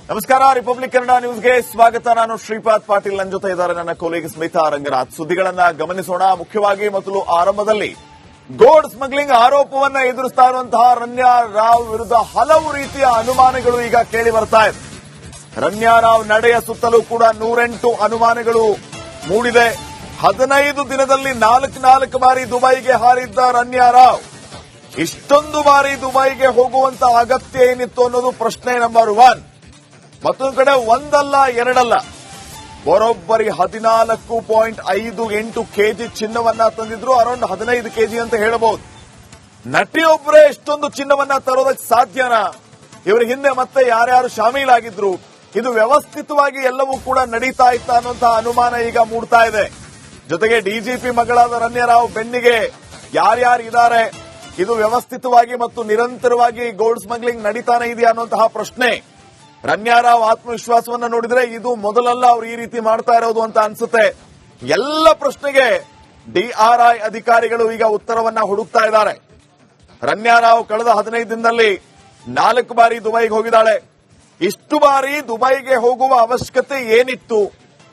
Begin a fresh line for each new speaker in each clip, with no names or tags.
ನಮಸ್ಕಾರ. ರಿಪಬ್ಲಿಕ್ ಕನ್ನಡ ನ್ಯೂಸ್ಗೆ ಸ್ವಾಗತ. ನಾನು ಶ್ರೀಪಾದ್ ಪಾಟೀಲ್. ನನ್ನ ಜೊತೆ ಇದ್ದಾರೆ ನನ್ನ ಕೊಲೀಗ್ ಸ್ಮಿತಾ ರಂಗನಾಥ್. ಸುದ್ದಿಗಳನ್ನ ಗಮನಿಸೋಣ. ಮುಖ್ಯವಾಗಿ ಮೊದಲು ಆರಂಭದಲ್ಲಿ ಗೋಲ್ಡ್ ಸ್ಮಗ್ಲಿಂಗ್ ಆರೋಪವನ್ನ ಎದುರಿಸ್ತಾ ಇರುವಂತಹ ರನ್ಯಾ ರಾವ್ ವಿರುದ್ಧ ಹಲವು ರೀತಿಯ ಅನುಮಾನಗಳು ಈಗ ಕೇಳಿ ಬರ್ತಾ ಇದೆ. ರನ್ಯಾ ರಾವ್ ನಡೆಯ ಸುತ್ತಲೂ ಕೂಡ 108 ಅನುಮಾನಗಳು ಮೂಡಿದೆ. 15 ದಿನದಲ್ಲಿ 4 ಬಾರಿ ದುಬೈಗೆ ಹಾರಿದ್ದ ರನ್ಯಾ ರಾವ್ ಇಷ್ಟೊಂದು ಬಾರಿ ದುಬೈಗೆ ಹೋಗುವಂತ ಅಗತ್ಯ ಏನಿತ್ತು ಅನ್ನೋದು ಪ್ರಶ್ನೆ ನಂಬರ್ 1. ಮತ್ತೊಂದು ಕಡೆ ಒಂದಲ್ಲ ಎರಡಲ್ಲ, ಬರೋಬ್ಬರಿ 14.58 ಕೆಜಿ ಚಿನ್ನವನ್ನ ತಂದಿದ್ರು. ಅರೌಂಡ್ 15 ಕೆಜಿ ಅಂತ ಹೇಳಬಹುದು. ನಟಿಯೊಬ್ಬರೇ ಇಷ್ಟೊಂದು ಚಿನ್ನವನ್ನ ತರೋದಕ್ಕೆ ಸಾಧ್ಯನಾ? ಇವರ ಹಿಂದೆ ಮತ್ತೆ ಯಾರ್ಯಾರು ಶಾಮೀಲಾಗಿದ್ರು? ಇದು ವ್ಯವಸ್ಥಿತವಾಗಿ ಎಲ್ಲವೂ ಕೂಡ ನಡೀತಾ ಇತ್ತ ಅನ್ನುವಂತಹ ಅನುಮಾನ ಈಗ ಮೂಡ್ತಾ ಇದೆ. ಜೊತೆಗೆ ಡಿಜಿಪಿ ಮಗಳಾದ ರನ್ಯಾ ರಾವ್ ಬೆನ್ನಿಗೆ ಯಾರ್ಯಾರಿದ್ದಾರೆ? ಇದು ವ್ಯವಸ್ಥಿತವಾಗಿ ಮತ್ತು ನಿರಂತರವಾಗಿ ಗೋಲ್ಡ್ ಸ್ಮಗ್ಲಿಂಗ್ ನಡೀತಾನೆ ಇದೆಯಾ ಅನ್ನುವಂತಹ ಪ್ರಶ್ನೆ. ರನ್ಯಾ ರಾವ್ ಆತ್ಮವಿಶ್ವಾಸವನ್ನ ನೋಡಿದ್ರೆ ಇದು ಮೊದಲಲ್ಲ ಅವರು ಈ ರೀತಿ ಮಾಡ್ತಾ ಇರೋದು ಅಂತ ಅನ್ಸುತ್ತೆ. ಎಲ್ಲ ಪ್ರಶ್ನೆಗೆ ಡಿಆರ್ಐ ಅಧಿಕಾರಿಗಳು ಈಗ ಉತ್ತರವನ್ನ ಹುಡುಕ್ತಾ ಇದ್ದಾರೆ. ರನ್ಯಾ ರಾವ್ ಕಳೆದ 15 ದಿನದಲ್ಲಿ 4 ಬಾರಿ ದುಬೈಗೆ ಹೋಗಿದ್ದಾಳೆ. ಇಷ್ಟು ಬಾರಿ ದುಬೈಗೆ ಹೋಗುವ ಅವಶ್ಯಕತೆ ಏನಿತ್ತು?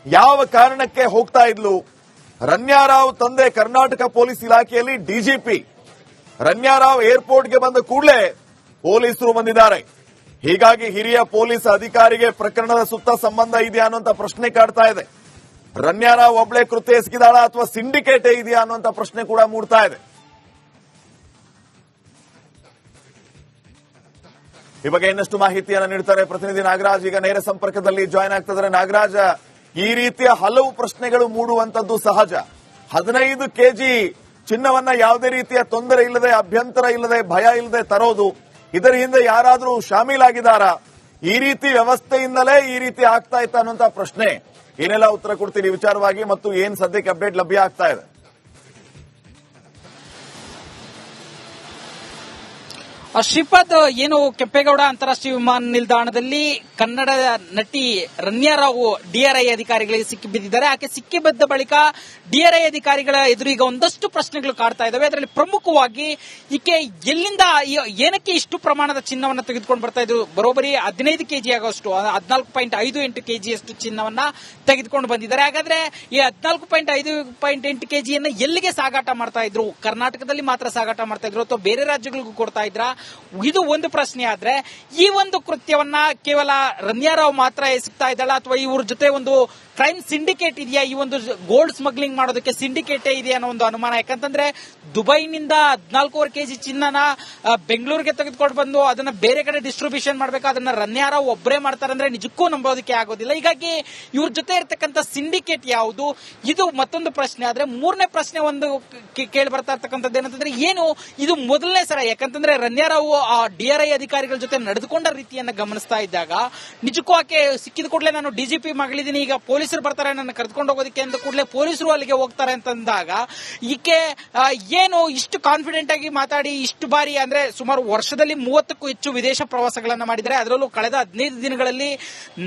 ಯಾವ ಕಾರಣಕ್ಕೆ ಹೋಗ್ತಾ ಇದ್ಲು? ರನ್ಯಾ ರಾವ್ ತಂದೆ ಕರ್ನಾಟಕ ಪೊಲೀಸ್ ಇಲಾಖೆಯಲ್ಲಿ ಡಿಜಿಪಿ. ರನ್ಯಾ ರಾವ್ ಏರ್ಪೋರ್ಟ್ಗೆ ಬಂದ ಕೂಡಲೇ ಪೊಲೀಸರು ಬಂದಿದ್ದಾರೆ. ಹೀಗಾಗಿ ಹಿರಿಯ ಪೊಲೀಸ್ ಅಧಿಕಾರಿಗೆ ಪ್ರಕರಣದ ಸುತ್ತ ಸಂಬಂಧ ಇದೆಯಾ ಅನ್ನುವಂತ ಪ್ರಶ್ನೆ ಕಾಡ್ತಾ ಇದೆ. ರನ್ಯಾ ರಾವ್ ಒಬ್ಳೆ ಕೃತ್ಯ ಎಸಗಿದಾಳ ಅಥವಾ ಸಿಂಡಿಕೇಟೇ ಇದೆಯಾ ಅನ್ನುವಂತ ಪ್ರಶ್ನೆ ಕೂಡ ಮೂಡ್ತಾ ಇದೆ. ಈ ಬಗ್ಗೆ ಇನ್ನಷ್ಟು ಮಾಹಿತಿಯನ್ನು ನೀಡ್ತಾರೆ ಪ್ರತಿನಿಧಿ ನಾಗರಾಜ್. ಈಗ ನೇರ ಸಂಪರ್ಕದಲ್ಲಿ ಜಾಯ್ನ್ ಆಗ್ತಿದ್ದಾರೆ. ನಾಗರಾಜ್, ಈ ರೀತಿಯ ಹಲವು ಪ್ರಶ್ನೆಗಳು ಮೂಡುವಂತದ್ದು ಸಹಜ. 15 ಕೆಜಿ ಚಿನ್ನವನ್ನ ಯಾವುದೇ ರೀತಿಯ ತೊಂದರೆ ಇಲ್ಲದೆ, ಅಭ್ಯಂತರ ಇಲ್ಲದೆ, ಭಯ ಇಲ್ಲದೆ ತರೋದು, ಇದರ ಹಿಂದೆ ಯಾರಾದರೂ ಶಾಮೀಲಾಗಿದ್ದಾರಾ? ಈ ರೀತಿ ವ್ಯವಸ್ಥೆಯಿಂದಲೇ ಈ ರೀತಿ ಆಗ್ತಾ ಇತ್ತ ಅನ್ನುವಂತ ಪ್ರಶ್ನೆ. ಏನೆಲ್ಲ ಉತ್ತರ ಕೊಡ್ತೀರಿ ವಿಚಾರವಾಗಿ, ಮತ್ತು ಏನ್ ಸದ್ಯಕ್ಕೆ ಅಪ್ಡೇಟ್ ಲಭ್ಯ ಆಗ್ತಾ ಇದೆ?
ಶ್ರೀಪಾದ್, ಏನು ಕೆಂಪೇಗೌಡ ಅಂತಾರಾಷ್ಟ್ರೀಯ ವಿಮಾನ ನಿಲ್ದಾಣದಲ್ಲಿ ಕನ್ನಡ ನಟಿ ರನ್ಯಾ ರಾವ್ ಡಿಆರ್ಐ ಅಧಿಕಾರಿಗಳಿಗೆ ಸಿಕ್ಕಿಬಿದ್ದಿದ್ದಾರೆ. ಆಕೆ ಸಿಕ್ಕಿಬಿದ್ದ ಬಳಿಕ ಡಿಆರ್ಐ ಅಧಿಕಾರಿಗಳ ಎದುರು ಈಗ ಒಂದಷ್ಟು ಪ್ರಶ್ನೆಗಳು ಕಾಡ್ತಾ ಇದ್ದಾವೆ. ಅದರಲ್ಲಿ ಪ್ರಮುಖವಾಗಿ ಈಕೆ ಎಲ್ಲಿಂದ, ಏನಕ್ಕೆ ಇಷ್ಟು ಪ್ರಮಾಣದ ಚಿನ್ನವನ್ನು ತೆಗೆದುಕೊಂಡು ಬರ್ತಾ ಇದ್ರು? ಬರೋಬ್ಬರಿ 15 ಕೆಜಿ ಆಗೋಷ್ಟು, 14.58 ಕೆಜಿಯಷ್ಟು ಚಿನ್ನವನ್ನ ತೆಗೆದುಕೊಂಡು ಬಂದಿದ್ದಾರೆ. ಹಾಗಾದ್ರೆ ಈ 14.58 ಕೆಜಿಯನ್ನ ಎಲ್ಲಿಗೆ ಸಾಗಾಟ ಮಾಡ್ತಾ ಇದ್ರು? ಕರ್ನಾಟಕದಲ್ಲಿ ಮಾತ್ರ ಸಾಗಾಟ ಮಾಡ್ತಾ ಇದ್ರು ಅಥವಾ ಬೇರೆ ರಾಜ್ಯಗಳಿಗೂ ಕೊಡ್ತಾ ಇದ್ರ? ಇದು ಒಂದು ಪ್ರಶ್ನೆ. ಆದ್ರೆ ಈ ಒಂದು ಕೃತ್ಯವನ್ನ ಕೇವಲ ರನ್ಯಾ ರಾವ್ ಮಾತ್ರ ಎಸಗ್ತಾ ಇದ್ದಾಳ ಅಥವಾ ಇವ್ರ ಜೊತೆ ಒಂದು ಕ್ರೈಮ್ ಸಿಂಡಿಕೇಟ್ ಇದೆಯಾ? ಈ ಒಂದು ಗೋಲ್ಡ್ ಸ್ಮಗ್ಲಿಂಗ್ ಮಾಡೋದಕ್ಕೆ ಸಿಂಡಿಕೇಟೇ ಇದೆಯಾ ಅನ್ನೋ ಒಂದು ಅನುಮಾನ. ಯಾಕಂತಂದ್ರೆ ದುಬೈನಿಂದ 14.5 ಕೆಜಿ ಚಿನ್ನನ ಬೆಂಗಳೂರಿಗೆ ತೆಗೆದುಕೊಂಡು ಬಂದು ಅದನ್ನ ಬೇರೆ ಕಡೆ ಡಿಸ್ಟ್ರಿಬ್ಯೂಷನ್ ಮಾಡಬೇಕು, ಅದನ್ನ ರನ್ಯಾ ರಾವ್ ಒಬ್ಬರೇ ಮಾಡ್ತಾರೆ ಅಂದ್ರೆ ನಿಜಕ್ಕೂ ನಂಬೋದಕ್ಕೆ ಆಗೋದಿಲ್ಲ. ಹೀಗಾಗಿ ಇವ್ರ ಜೊತೆ ಇರತಕ್ಕಂತ ಸಿಂಡಿಕೇಟ್ ಯಾವುದು? ಇದು ಮತ್ತೊಂದು ಪ್ರಶ್ನೆ. ಆದ್ರೆ ಮೂರನೇ ಪ್ರಶ್ನೆ ಒಂದು ಕೇಳಿ ಬರ್ತಾ ಇರ್ತಕ್ಕಂಥದ್ದು ಏನಂತಂದ್ರೆ, ಏನು ಇದು ಮೊದಲನೇ ಸಲ? ಯಾಕಂತಂದ್ರೆ ರನ್ಯಾ ರಾವ್ ಆ ಡಿಆರ್ಐ ಅಧಿಕಾರಿಗಳ ಜೊತೆ ನಡೆದುಕೊಂಡ ರೀತಿಯನ್ನ ಗಮನಿಸ್ತಾ ಇದ್ದಾಗ ನಿಜಕ್ಕೂ ಆಕೆ ಸಿಕ್ಕಿದ ಕೂಡಲೇ ನಾನು ಡಿಜಿಪಿ ಮಗಳಿದ್ದೀನಿ, ಈಗ ಪೊಲೀಸರು ಬರ್ತಾರೆ ನನ್ನ ಕರೆದುಕೊಂಡು ಹೋಗೋದಕ್ಕೆ ಅಂತ ಕೂಡಲೇ ಪೊಲೀಸರು ಅಲ್ಲಿಗೆ ಹೋಗ್ತಾರೆ ಅಂತಂದಾಗ ಈಕೆ ಏನು ಇಷ್ಟು ಕಾನ್ಫಿಡೆಂಟ್ ಆಗಿ ಮಾತಾಡಿ ಇಷ್ಟು ಬಾರಿ, ಅಂದ್ರೆ ಸುಮಾರು ವರ್ಷದಲ್ಲಿ 30ಕ್ಕೂ ಹೆಚ್ಚು ವಿದೇಶ ಪ್ರವಾಸಗಳನ್ನ ಮಾಡಿದ್ದಾರೆ. ಅದರಲ್ಲೂ ಕಳೆದ 15 ದಿನಗಳಲ್ಲಿ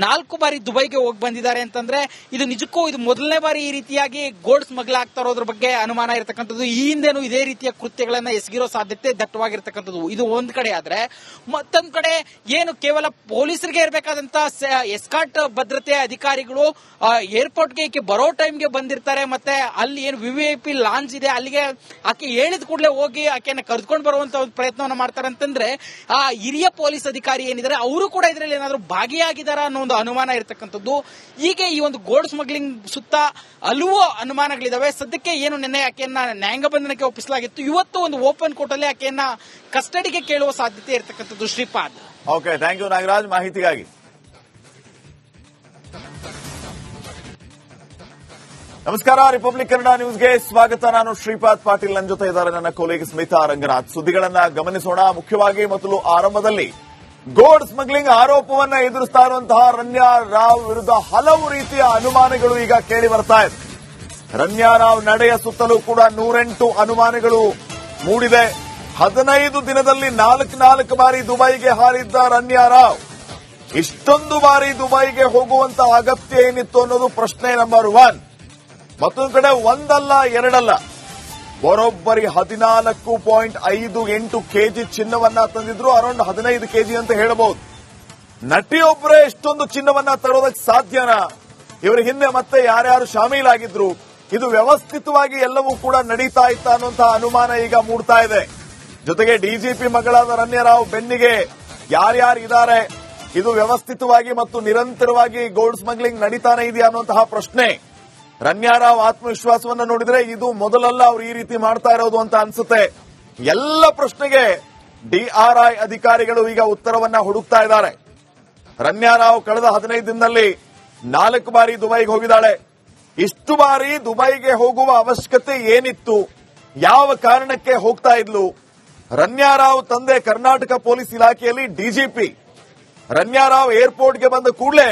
4 ಬಾರಿ ದುಬೈಗೆ ಹೋಗಿ ಬಂದಿದ್ದಾರೆ ಅಂತಂದ್ರೆ ಇದು ನಿಜಕ್ಕೂ ಇದು ಮೊದಲನೇ ಬಾರಿ ಈ ರೀತಿಯಾಗಿ ಗೋಲ್ಡ್ ಸ್ಮಗ್ಲ್ ಆಗ್ತಾ ಇರೋದ್ರ ಬಗ್ಗೆ ಅನುಮಾನ ಇರತಕ್ಕಂಥದ್ದು. ಈ ಹಿಂದೆನೂ ಇದೇ ರೀತಿಯ ಕೃತ್ಯಗಳನ್ನ ಎಸಗಿರೋ ಸಾಧ್ಯತೆ ದಟ್ಟವಾಗಿರ್ತಕ್ಕಂಥದ್ದು. ಇದು ಒಂದ್ ಕಡೆ. ಆದ್ರೆ ಮತ್ತೊಂದ್ ಕಡೆ ಏನು ಕೇವಲ ಪೊಲೀಸರಿಗೆ ಇರಬೇಕಾದಂತ ಎಸ್ಕಾಟ್ ಭದ್ರತೆ ಅಧಿಕಾರಿಗಳು ಏರ್ಪೋರ್ಟ್ಗೆ ಈಕೆ ಬರೋ ಟೈಮ್ಗೆ ಬಂದಿರ್ತಾರೆ. ಮತ್ತೆ ಅಲ್ಲಿ ಏನು ವಿವಿಐಪಿ ಲಾಂಜ್ ಇದೆ ಅಲ್ಲಿಗೆ ಆಕೆ ಹೇಳಿದ ಕೂಡಲೇ ಹೋಗಿ ಆಕೆಯನ್ನು ಕರೆದುಕೊಂಡು ಬರುವಂತ ಒಂದು ಪ್ರಯತ್ನವನ್ನು ಮಾಡ್ತಾರೆ ಅಂತಂದ್ರೆ ಆ ಹಿರಿಯ ಪೊಲೀಸ್ ಅಧಿಕಾರಿ ಏನಿದ್ದಾರೆ ಅವರು ಕೂಡ ಇದರಲ್ಲಿ ಏನಾದರೂ ಭಾಗಿಯಾಗಿದ್ದಾರಾ ಅನ್ನೋ ಒಂದು ಅನುಮಾನ ಇರತಕ್ಕಂಥದ್ದು. ಹೀಗೆ ಈ ಒಂದು ಗೋಲ್ಡ್ ಸ್ಮಗ್ಲಿಂಗ್ ಸುತ್ತ ಹಲವು ಅನುಮಾನಗಳಿದಾವೆ. ಸದ್ಯಕ್ಕೆ ಏನು ನಿನ್ನೆ ಆಕೆಯನ್ನ ನ್ಯಾಯಾಂಗ ಬಂಧನಕ್ಕೆ ಒಪ್ಪಿಸಲಾಗಿತ್ತು. ಇವತ್ತು ಒಂದು ಓಪನ್ ಕೋರ್ಟ್ ಅಲ್ಲಿ ಆಕೆಯನ್ನ ಕಸ್ಟಡಿಗೆ ಕೇಳುವ ಸಾಧ್ಯತೆ ಇರತಕ್ಕಂಥದ್ದು. Shripad,
okay, thank you Nagaraj ಮಾಹಿತಿಗಾಗಿ. ನಮಸ್ಕಾರ. ರಿಪಬ್ಲಿಕ್ ಕನ್ನಡ ನ್ಯೂಸ್ಗೆ ಸ್ವಾಗತ. ನಾನು ಶ್ರೀಪಾದ್ ಪಾಟೀಲ್. ನನ್ನ ಜೊತೆ ಇದ್ದಾರೆ ನನ್ನ ಕೊಲೀಗ್ ಸ್ಮಿತಾ ರಂಗನಾಥ್. ಸುದ್ದಿಗಳನ್ನ ಗಮನಿಸೋಣ. ಮುಖ್ಯವಾಗಿ ಮೊದಲು ಆರಂಭದಲ್ಲಿ ಗೋಲ್ಡ್ ಸ್ಮಗ್ಲಿಂಗ್ ಆರೋಪವನ್ನ ಎದುರಿಸ್ತಾ ಇರುವಂತಹ ರನ್ಯಾ ರಾವ್ ವಿರುದ್ಧ ಹಲವು ರೀತಿಯ ಅನುಮಾನಗಳು ಈಗ ಕೇಳಿ ಬರ್ತಾ ಇದೆ. ರನ್ಯಾ ರಾವ್ ನಡೆಯ ಸುತ್ತಲೂ ಕೂಡ 108 ಅನುಮಾನಗಳು ಮೂಡಿದೆ. 15 ದಿನದಲ್ಲಿ 4 ಬಾರಿ ದುಬೈಗೆ ಹಾರಿದ್ದ ರನ್ಯಾ ರಾವ್ ಇಷ್ಟೊಂದು ಬಾರಿ ದುಬೈಗೆ ಹೋಗುವಂತ ಅಗತ್ಯ ಏನಿತ್ತು ಅನ್ನೋದು ಪ್ರಶ್ನೆ ನಂಬರ್ 1. ಮತ್ತೊಂದು ಕಡೆ ಒಂದಲ್ಲ ಎರಡಲ್ಲ, ಬರೋಬ್ಬರಿ 14.58 ಕೆಜಿ ಚಿನ್ನವನ್ನ ತಂದಿದ್ರು. ಅರೌಂಡ್ 15 ಕೆಜಿ ಅಂತ ಹೇಳಬಹುದು. ನಟಿಯೊಬ್ಬರೇ ಇಷ್ಟೊಂದು ಚಿನ್ನವನ್ನ ತರೋದಕ್ಕೆ ಸಾಧ್ಯನಾ? ಇವರ ಹಿಂದೆ ಮತ್ತೆ ಯಾರ್ಯಾರು ಶಾಮೀಲಾಗಿದ್ರು? ಇದು ವ್ಯವಸ್ಥಿತವಾಗಿ ಎಲ್ಲವೂ ಕೂಡ ನಡೀತಾ ಇತ್ತ ಅನ್ನುವಂತಹ ಅನುಮಾನ ಈಗ ಮೂಡ್ತಾ ಇದೆ. ಜೊತೆಗೆ ಡಿಜಿಪಿ ಮಗಳಾದ ರಮ್ಯಾರಾವ್ ಬೆನ್ನಿಗೆ ಯಾರ್ಯಾರಿದ್ದಾರೆ? ಇದು ವ್ಯವಸ್ಥಿತವಾಗಿ ಮತ್ತು ನಿರಂತರವಾಗಿ ಗೋಲ್ಡ್ ಸ್ಮಗ್ಲಿಂಗ್ ನಡೀತಾನೆ ಇದೆಯಾ ಅನ್ನುವಂತಹ ಪ್ರಶ್ನೆ. ರಮ್ಯಾರಾವ್ ಆತ್ಮವಿಶ್ವಾಸವನ್ನ ನೋಡಿದ್ರೆ ಇದು ಮೊದಲಲ್ಲ ಅವ್ರು ಈ ರೀತಿ ಮಾಡ್ತಾ ಇರೋದು ಅಂತ ಅನ್ಸುತ್ತೆ. ಎಲ್ಲ ಪ್ರಶ್ನೆಗೆ ಡಿಆರ್ಐ ಅಧಿಕಾರಿಗಳು ಈಗ ಉತ್ತರವನ್ನ ಹುಡುಕ್ತಾ ಇದ್ದಾರೆ. ರಮ್ಯಾರಾವ್ ಕಳೆದ 15 ದಿನದಲ್ಲಿ 4 ಬಾರಿ ದುಬೈಗೆ ಹೋಗಿದ್ದಾಳೆ. ಇಷ್ಟು ಬಾರಿ ದುಬೈಗೆ ಹೋಗುವ ಅವಶ್ಯಕತೆ ಏನಿತ್ತು? ಯಾವ ಕಾರಣಕ್ಕೆ ಹೋಗ್ತಾ ಇದ್ಲು? ರಮ್ಯಾರಾವ್ ತಂದೆ ಕರ್ನಾಟಕ ಪೊಲೀಸ್ ಇಲಾಖೆಯಲ್ಲಿ ಡಿಜಿಪಿ. ರಮ್ಯಾರಾವ್ ಏರ್ಪೋರ್ಟ್ಗೆ ಬಂದ ಕೂಡಲೇ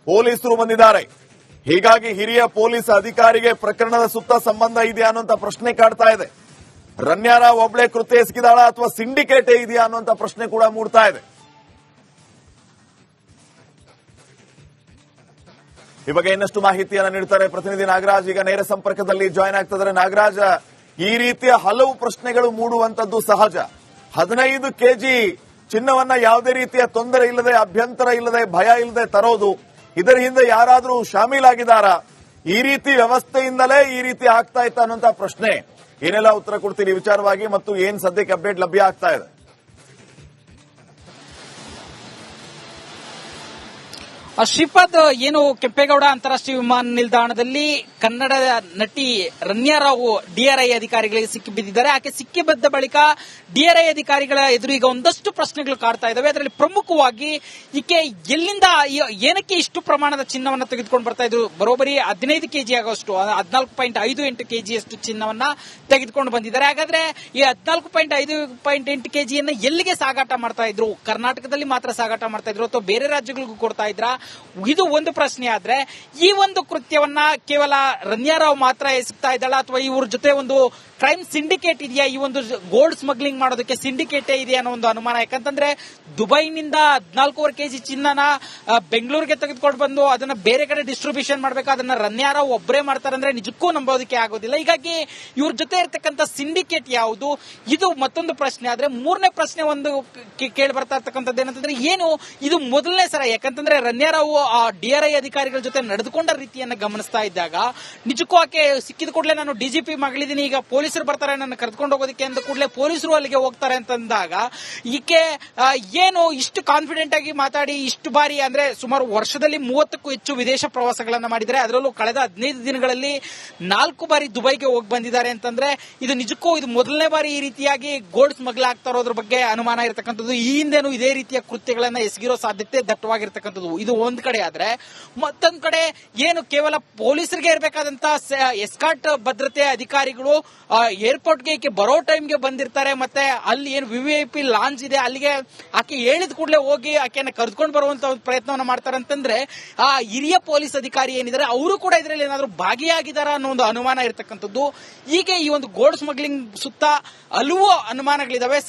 ಪೊಲೀಸರು ಬಂದಿದ್ದಾರೆ. ಹೀಗಾಗಿ ಹಿರಿಯ ಪೊಲೀಸ್ ಅಧಿಕಾರಿಗೆ ಪ್ರಕರಣದ ಸುತ್ತ ಸಂಬಂಧ ಇದೆಯಾ ಅನ್ನುವಂತ ಪ್ರಶ್ನೆ ಕಾಡ್ತಾ ಇದೆ. ರಮ್ಯಾರಾವ್ ಒಬ್ಳೆ ಕೃತ್ಯ ಎಸಗಿದಾಳ ಅಥವಾ ಸಿಂಡಿಕೇಟೇ ಇದೆಯಾ ಅನ್ನುವಂತ ಪ್ರಶ್ನೆ ಕೂಡ ಮೂಡ್ತಾ ಇದೆ. ಈ ಬಗ್ಗೆ ಇನ್ನಷ್ಟು ಮಾಹಿತಿಯನ್ನು ನೀಡುತ್ತಾರೆ ಪ್ರತಿನಿಧಿ ನಾಗರಾಜ್. ಈಗ ನೇರ ಸಂಪರ್ಕದಲ್ಲಿ ಜಾಯ್ನ್ ಆಗ್ತಿದ್ದಾರೆ. ನಾಗರಾಜ್, ಈ ರೀತಿಯ ಹಲವು ಪ್ರಶ್ನೆಗಳು ಮೂಡುವಂತದ್ದು ಸಹಜ. 15 ಕೆಜಿ ಚಿನ್ನವನ್ನ ಯಾವುದೇ ರೀತಿಯ ತೊಂದರೆ ಇಲ್ಲದೆ, ಅಭ್ಯಂತರ ಇಲ್ಲದೆ, ಭಯ ಇಲ್ಲದೆ ತರೋದು, ಇದರ ಹಿಂದೆ ಯಾರಾದರೂ ಶಾಮೀಲಾಗಿದ್ದಾರಾ? ಈ ರೀತಿ ವ್ಯವಸ್ಥೆಯಿಂದಲೇ ಈ ರೀತಿ ಆಗ್ತಾ ಇತ್ತ ಅನ್ನುವಂತ ಪ್ರಶ್ನೆ. ಏನೆಲ್ಲ ಉತ್ತರ ಕೊಡ್ತೀರಿ ವಿಚಾರವಾಗಿ, ಮತ್ತು ಏನ್ ಸದ್ಯಕ್ಕೆ ಅಪ್ಡೇಟ್ ಲಭ್ಯ ಆಗ್ತಾ ಇದೆ?
ಶ್ರೀಪಾದ್, ಏನು ಕೆಂಪೇಗೌಡ ಅಂತಾರಾಷ್ಟ್ರೀಯ ವಿಮಾನ ನಿಲ್ದಾಣದಲ್ಲಿ ಕನ್ನಡ ನಟಿ ರಮ್ಯಾರಾವ್ ಡಿಆರ್ಐ ಅಧಿಕಾರಿಗಳಿಗೆ ಸಿಕ್ಕಿಬಿದ್ದಿದ್ದಾರೆ. ಆಕೆ ಸಿಕ್ಕಿಬಿದ್ದ ಬಳಿಕ ಡಿಆರ್ಐ ಅಧಿಕಾರಿಗಳ ಎದುರು ಈಗ ಒಂದಷ್ಟು ಪ್ರಶ್ನೆಗಳು ಕಾಡ್ತಾ ಇದ್ದಾವೆ. ಅದರಲ್ಲಿ ಪ್ರಮುಖವಾಗಿ ಈಕೆ ಎಲ್ಲಿಂದ, ಏನಕ್ಕೆ ಇಷ್ಟು ಪ್ರಮಾಣದ ಚಿನ್ನವನ್ನು ತೆಗೆದುಕೊಂಡು ಬರ್ತಾ ಇದ್ರು? ಬರೋಬ್ಬರಿ 15 ಕೆಜಿ ಆಗೋಷ್ಟು, 14.58 ಕೆಜಿಯಷ್ಟು ಚಿನ್ನವನ್ನ ತೆಗೆದುಕೊಂಡು ಬಂದಿದ್ದಾರೆ. ಹಾಗಾದ್ರೆ ಈ 14.58 ಕೆಜಿಯನ್ನ ಎಲ್ಲಿಗೆ ಸಾಗಾಟ ಮಾಡ್ತಾ ಇದ್ರು? ಕರ್ನಾಟಕದಲ್ಲಿ ಮಾತ್ರ ಸಾಗಾಟ ಮಾಡ್ತಾ ಇದ್ರು ಅಥವಾ ಬೇರೆ ರಾಜ್ಯಗಳಿಗೂ ಕೊಡ್ತಾ ಇದ್ರಾ? ಇದು ಒಂದು ಪ್ರಶ್ನೆ. ಆದ್ರೆ ಈ ಒಂದು ಕೃತ್ಯವನ್ನ ಕೇವಲ ರಮ್ಯಾರಾವ್ ಮಾತ್ರ ಎಸಗ್ತಾ ಇದ್ದಾಳ ಅಥವಾ ಇವ್ರ ಜೊತೆ ಒಂದು ಕ್ರೈಮ್ ಸಿಂಡಿಕೇಟ್ ಇದೆಯಾ? ಈ ಒಂದು ಗೋಲ್ಡ್ ಸ್ಮಗ್ಲಿಂಗ್ ಮಾಡೋದಕ್ಕೆ ಸಿಂಡಿಕೇಟೇ ಇದೆಯಾ ಅನ್ನೋ ಒಂದು ಅನುಮಾನ. ಯಾಕಂತಂದ್ರೆ ದುಬೈನಿಂದ 14.5 ಕೆಜಿ ಚಿನ್ನನ ಬೆಂಗಳೂರಿಗೆ ತೆಗೆದುಕೊಂಡು ಬಂದು ಅದನ್ನ ಬೇರೆ ಕಡೆ ಡಿಸ್ಟ್ರಿಬ್ಯೂಷನ್ ಮಾಡಬೇಕು, ಅದನ್ನ ರಮ್ಯಾರಾವ್ ಒಬ್ಬರೇ ಮಾಡ್ತಾರೆ ಅಂದ್ರೆ ನಿಜಕ್ಕೂ ನಂಬೋದಕ್ಕೆ ಆಗೋದಿಲ್ಲ. ಹೀಗಾಗಿ ಇವ್ರ ಜೊತೆ ಇರ್ತಕ್ಕಂಥ ಸಿಂಡಿಕೇಟ್ ಯಾವುದು? ಇದು ಮತ್ತೊಂದು ಪ್ರಶ್ನೆ. ಆದ್ರೆ ಮೂರನೇ ಪ್ರಶ್ನೆ ಒಂದು ಕೇಳಿ ಬರ್ತಾ ಇರ್ತಕ್ಕಂಥದ್ದು ಏನಂತಂದ್ರೆ, ಏನು ಇದು ಮೊದಲನೇ ಸಲ? ಯಾಕಂತಂದ್ರೆ ರಮ್ಯಾರಾವ್ ಆ ಡಿಆರ್ಐ ಅಧಿಕಾರಿಗಳ ಜೊತೆ ನಡೆದುಕೊಂಡ ರೀತಿಯನ್ನ ಗಮನಿಸ್ತಾ ಇದ್ದಾಗ ನಿಜಕ್ಕೂ ಆಕೆ ಸಿಕ್ಕಿದ ಕೂಡಲೇ ನಾನು ಡಿಜಿಪಿ ಮಗಳಿದ್ದೀನಿ, ಈಗ ಪೊಲೀಸರು ಬರ್ತಾರೆ ನನ್ನ ಕರೆದುಕೊಂಡು ಹೋಗೋದಕ್ಕೆ ಅಂದ ಕೂಡಲೇ ಪೊಲೀಸರು ಅಲ್ಲಿಗೆ ಹೋಗ್ತಾರೆ ಅಂತಂದಾಗ ಈಕೆ ಏನು ಇಷ್ಟು ಕಾನ್ಫಿಡೆಂಟ್ ಆಗಿ ಮಾತಾಡಿ ಇಷ್ಟು ಬಾರಿ, ಅಂದ್ರೆ ಸುಮಾರು ವರ್ಷದಲ್ಲಿ 30ಕ್ಕೂ ಹೆಚ್ಚು ವಿದೇಶ ಪ್ರವಾಸಗಳನ್ನ ಮಾಡಿದ್ದಾರೆ. ಅದರಲ್ಲೂ ಕಳೆದ 15 ದಿನಗಳಲ್ಲಿ 4 ಬಾರಿ ದುಬೈಗೆ ಹೋಗಿ ಬಂದಿದ್ದಾರೆ ಅಂತಂದ್ರೆ ಇದು ನಿಜಕ್ಕೂ ಇದು ಮೊದಲನೇ ಬಾರಿ ಈ ರೀತಿಯಾಗಿ ಗೋಲ್ಡ್ ಸ್ಮಗ್ಲ್ ಆಗ್ತಾ ಇರೋದ್ರ ಬಗ್ಗೆ ಅನುಮಾನ ಇರತಕ್ಕಂಥದ್ದು. ಈ ಹಿಂದೆನೂ ಇದೇ ರೀತಿಯ ಕೃತ್ಯಗಳನ್ನ ಎಸಗಿರೋ ಸಾಧ್ಯತೆ ದಟ್ಟವಾಗಿರ್ತಕ್ಕಂಥದ್ದು. ಇದು ಒಂದ್ ಕಡೆ. ಆದ್ರೆ ಮತ್ತೊಂದ್ ಕಡೆ ಏನು ಕೇವಲ ಪೊಲೀಸರಿಗೆ ಇರಬೇಕಾದಂತ ಎಸ್ಕಾರ್ಟ್ ಭದ್ರತೆ ಅಧಿಕಾರಿಗಳು ಏರ್ಪೋರ್ಟ್ಗೆ ಈಕೆ ಬರೋ ಟೈಮ್ಗೆ ಬಂದಿರ್ತಾರೆ. ಮತ್ತೆ ಅಲ್ಲಿ ಏನು ವಿವಿಐಪಿ ಲಾಂಜ್ ಇದೆ ಅಲ್ಲಿಗೆ ಆಕೆ ಹೇಳಿದ ಕೂಡಲೇ ಹೋಗಿ ಆಕೆಯನ್ನು ಕರೆದುಕೊಂಡು ಬರುವಂತ ಒಂದು ಪ್ರಯತ್ನವನ್ನ ಮಾಡ್ತಾರೆ ಅಂತಂದ್ರೆ ಆ ಹಿರಿಯ ಪೊಲೀಸ್ ಅಧಿಕಾರಿ ಏನಿದ್ದಾರೆ ಅವರು ಕೂಡ ಇದರಲ್ಲಿ ಏನಾದರೂ ಭಾಗಿಯಾಗಿದ್ದಾರಾ ಅನ್ನೋ ಒಂದು ಅನುಮಾನ ಇರತಕ್ಕಂಥದ್ದು. ಹೀಗೆ ಈ ಒಂದು ಗೋಲ್ಡ್ ಸ್ಮಗ್ಲಿಂಗ್ ಸುತ್ತ ಹಲವು ಅನುಮಾನಗಳಿದಾವೆ.